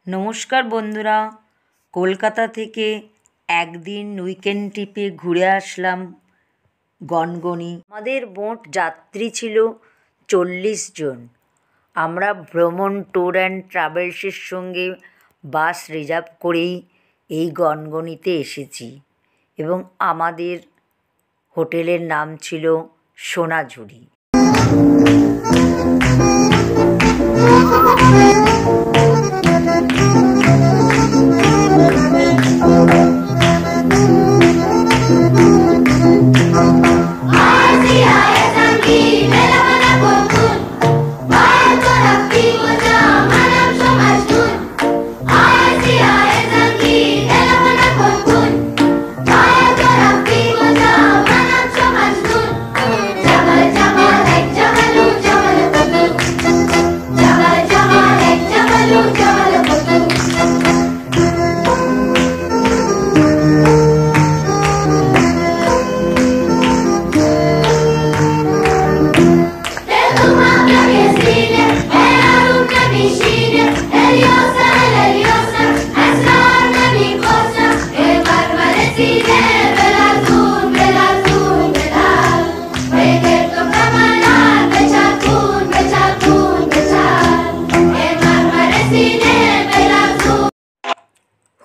নমস্কার বন্ধুরা, কলকাতা থেকে একদিন উইকেন্ড ট্রিপে ঘুরে আসলাম গনগনি। আমাদের মোট যাত্রী ছিল 40 জন। আমরা ভ্রমণ ট্যুর অ্যান্ড ট্রাভেলসের সঙ্গে বাস রিজার্ভ করেই এই গনগনিতে এসেছি এবং আমাদের হোটেলের নাম ছিল সোনাঝুরি।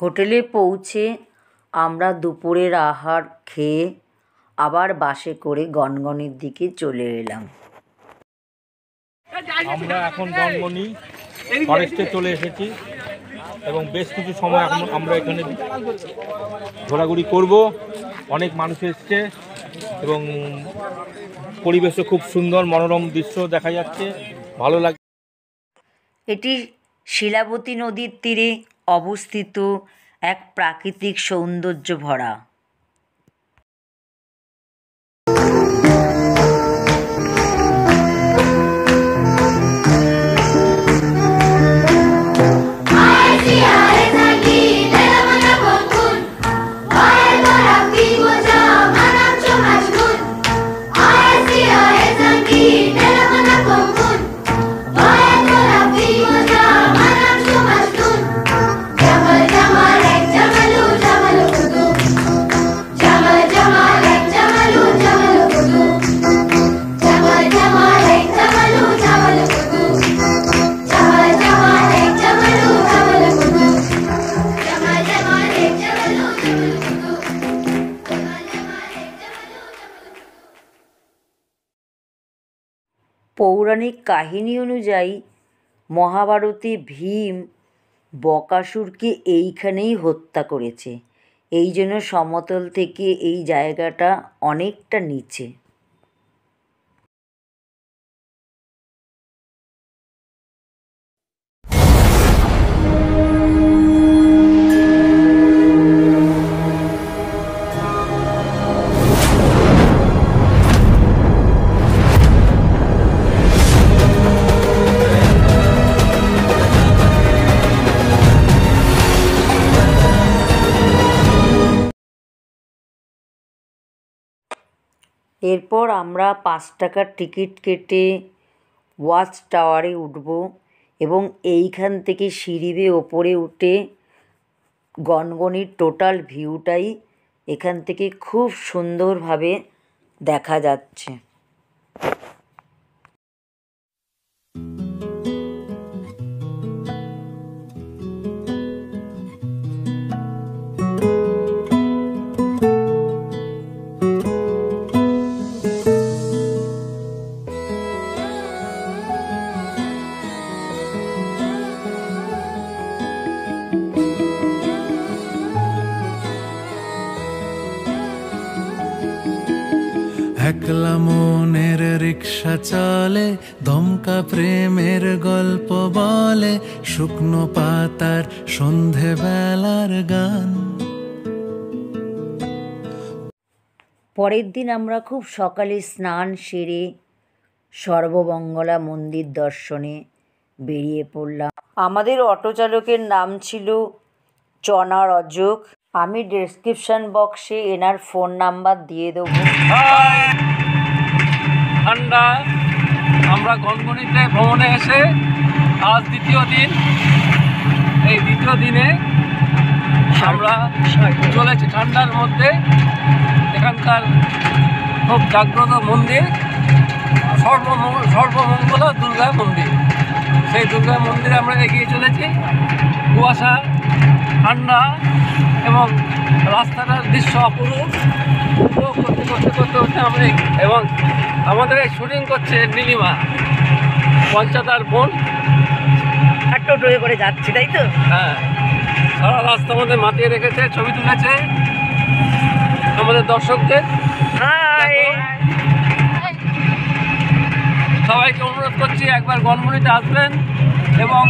হোটেলে পৌঁছে আমরা দুপুরের আহার খেয়ে আবার বাসে করে গনগনির দিকে চলে এলাম। আমরা এখন গনগনি ফরেস্টে চলে এসেছি এবং বেশ কিছু সময় এখন আমরা এখানে ঘোরাঘুরি করব। অনেক মানুষ এসছে এবং পরিবেশও খুব সুন্দর, মনোরম দৃশ্য দেখা যাচ্ছে, ভালো লাগে। এটি শিলাবতী নদীর তীরে অবস্থিত এক প্রাকৃতিক সৌন্দর্য ভরা। পৌরাণিক কাহিনী অনুযায়ী মহাভারতে ভীম বকাসুরকে এইখানেই হত্যা করেছে। এই জন্য সমতল থেকে এই জায়গাটা অনেকটা নিচে। এরপর আমরা 5 টাকার টিকিট কেটে ওয়াচ টাওয়ারে উঠব এবং এইখান থেকে সিঁড়ি বেয়ে ওপরে উঠে গনগনির টোটাল ভিউটাই এখান থেকে খুব সুন্দরভাবে দেখা যাচ্ছে। একলা মনের রিক্সা চলে, দমকা প্রেমের গল্প বলে, শুকনো পাতার সন্ধেবেলার গান। পরের দিন আমরা খুব সকালে স্নান সেরে সর্বমঙ্গলা মন্দির দর্শনে বেরিয়ে পড়লাম। আমাদের অটো চালকের নাম ছিল চনা রজক। আমি ডেসক্রিপশন বক্সে এনার ফোন নাম্বার দিয়ে দেবো। ঠান্ডা আমরা গনগনিতে ভ্রমণে এসে আজ দ্বিতীয় দিন এই দ্বিতীয় দিনে আমরা চলেছি ঠান্ডার মধ্যে। এখানকার খুব জাগ্রত মন্দির সর্বমঙ্গলা দুর্গা মন্দির, সেই দুর্গা মন্দিরে আমরা এগিয়ে চলেছি। কুয়াশা, ঠান্ডা এবং রাস্তাটার দৃশ্য অপরূপ করতে করতে করতে করতে আমরা এবং আমাদের এই শুটিং করছে নীলিমা, পঞ্চায়েতার বোন। একটা টোয়ে করে যাচ্ছি, তাই তো? হ্যাঁ, সারা রাস্তা মধ্যে মাতিয়ে রেখেছে, ছবি তুলেছে আমাদের দর্শকদের। সবাইকে অনুরোধ করছি একবার গনমনিতে আসবেন এবং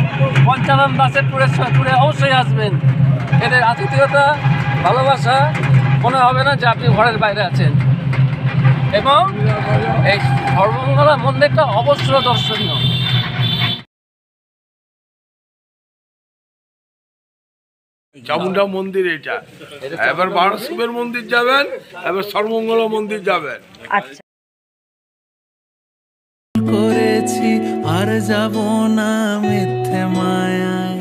পঞ্চানন দাসের ট্যুরে অবশ্যই আসবেন। এদের আতিথেয়তা, ভালোবাসা মনে হবে না যে আপনি ঘরের বাইরে আছেন। এবং এই সর্বমঙ্গলা মন্দিরটা অবশ্য দর্শনীয়। চামুন্ডা মন্দির এটা, এবার বারশিবের মন্দির যাবেন, এবার সর্বমঙ্গলা মন্দির যাবেন। আচ্ছা, করেছি আর যাব না মিথ্যে মায়ায়,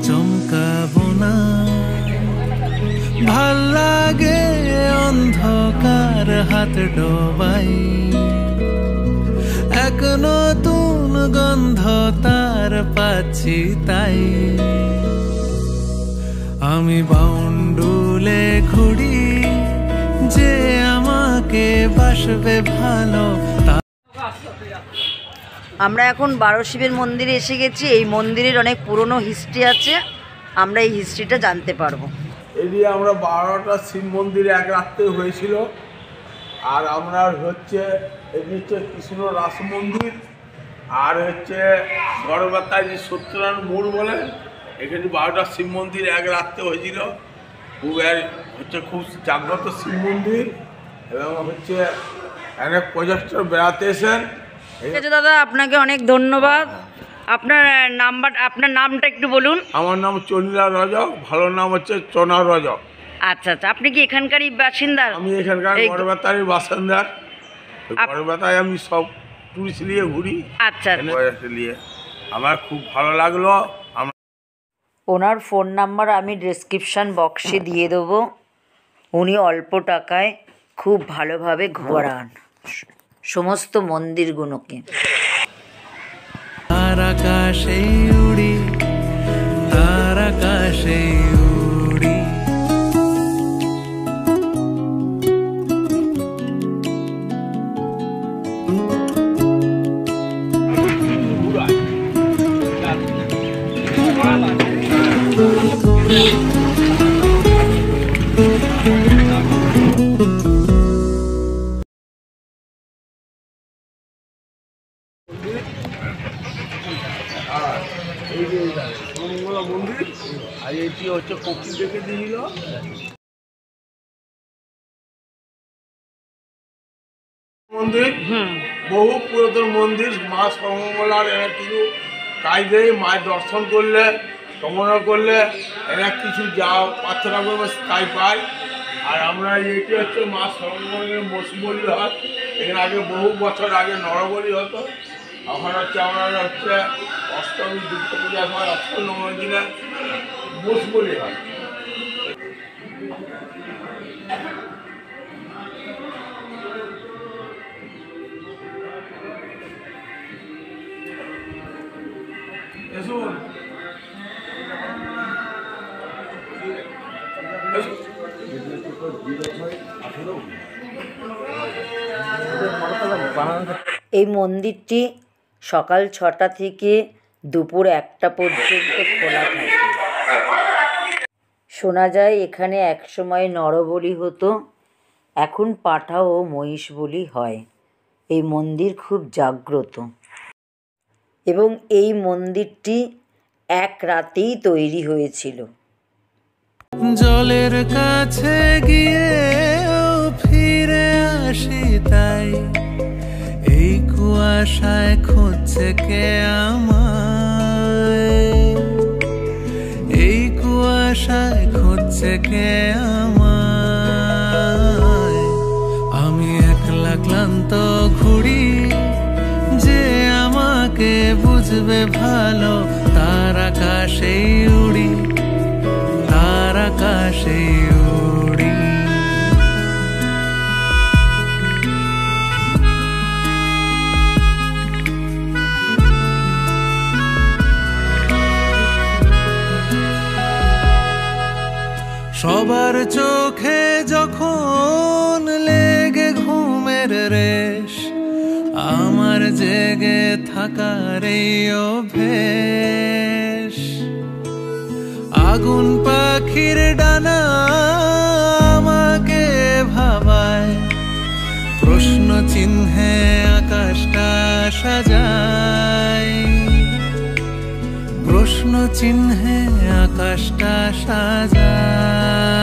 চমকাবো না। ভাল লাগে অন্ধকার হাত ডোবাই, এক নতুন গন্ধ তার পাচ্ছি তাই। আমি বাউন্ডুলে ঘুরি, যে আমাকে বাসবে ভালো। আমরা এখন বারশিবের মন্দিরে এসে গেছি। এই মন্দিরের অনেক পুরনো হিস্ট্রি আছে, আমরা এই হিস্ট্রিটা জানতে পারবো। এদিকে আমরা 12টা শিব মন্দির এক রাত্রে হয়েছিল। আর আমরা হচ্ছে এদিকে হচ্ছে কৃষ্ণ রাস মন্দির, আর হচ্ছে গড়বেতায় যে সত্যনারায়ণ মোড় বলে, এখানে 12টা শিব মন্দির এক রাত্রে হয়েছিল। খুব জাগ্রত শিব মন্দির এবং হচ্ছে অনেক পর্যটক বেড়াতে এসেন। ঠিক আছে দাদা, আপনাকে অনেক ধন্যবাদ। আপনার নামটা একটু বলুন। আমার নাম চন্দ্রা রজক, ভালো নাম হচ্ছে চনা রজক। আচ্ছা আচ্ছা, আপনি কি এখানকারই বাসিন্দা? আমি এখানকার গড়বেতারই বাসিন্দার। গড়বেতায় আমি সব টুরিস্ট নিয়ে ঘুরি। আচ্ছা, নিয়ে আমার খুব ভালো লাগলো। ওনার ফোন নাম্বার আমি ডেসক্রিপশান বক্সে দিয়ে দেবো। উনি অল্প টাকায় খুব ভালোভাবে ঘোরান সমস্ত মন্দিরগুলোকে। তার আকাশে উড়ি, তার আকাশে উড়ি। মন্দির আর এটি হচ্ছে কপি দেখে দিল মন্দির। বহু পুরাতন মন্দির। মা সর্বমঙ্গলার এরা কিছু কায়দে মায়ের দর্শন করলে, কামনা করলে এরা কিছু যা প্রার্থনা করবে তাই পায়। আর আমরা এটি হচ্ছে মা সর্বমঙ্গলের মসবলি হয়। এখানে আগে বহু বছর আগে নরবলি হতো। এখন হচ্ছে আমরা হচ্ছে অষ্টমী দুর্গা পূজার সময় অষ্টম নবমীর দিনে মসবলি হয়। এই মন্দিরটি সকাল 6টা থেকে দুপুর 1টা পর্যন্ত খোলা থাকে। শোনা যায় এখানে একসময় নরবলি হতো, এখন পাঁঠা ও মহিষ বলি হয়। এই মন্দির খুব জাগ্রত এবং এই মন্দিরটি এক রাতেই তৈরি হয়েছিল। জলের কাছে গিয়ে ফিরে আসি তাই, এই কুয়াশায় খুঁজছে কে আমায়, এই কুয়াশায় খুঁজছে কে আমায়। আমি একলা ক্লান্ত ঘুরি, যে আমাকে বুঝবে ভালো, তার আকাশেই উড়ি। আকাশে উড়ি। সবার চোখে যখন লেগে ঘুমের রেশ, আমার জেগে থাকার এই অভ্যেস। আগুন পাখির ডানা আমাকে ভাবায়, প্রশ্ন চিহ্নে আকাশটা সাজায়, প্রশ্ন চিহ্নে আকাশটা সাজায়।